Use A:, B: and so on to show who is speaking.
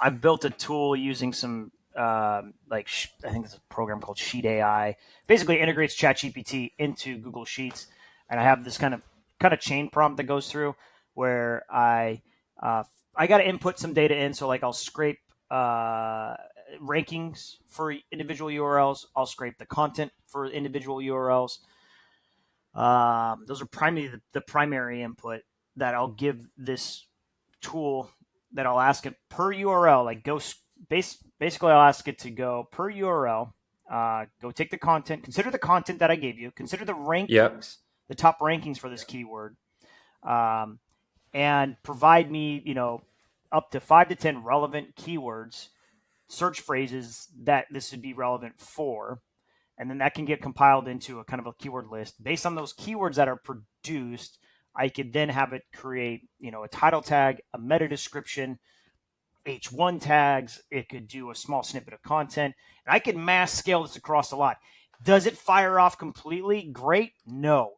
A: I've built a tool using some I think it's a program called Sheet AI. Basically, integrates ChatGPT into Google Sheets, and I have this kind of chain prompt that goes through where uh, I got to input some data in. So like I'll scrape rankings for individual URLs. I'll scrape the content for individual URLs. Those are primarily the primary input that I'll give this tool that I'll ask it per URL, like basically I'll ask it to go per URL, go take the content, consider the content that I gave you, consider the
B: Yep.
A: rankings, the top rankings for this keyword, um, and provide me, up to 5 to 10 relevant keywords, search phrases that this would be relevant for. And then that can get compiled into a kind of a keyword list. Based on those keywords that are produced, I could then have it create, a title tag, a meta description, H1 tags. It could do a small snippet of content. And I could mass scale this across a lot. Does it fire off completely? Great. No.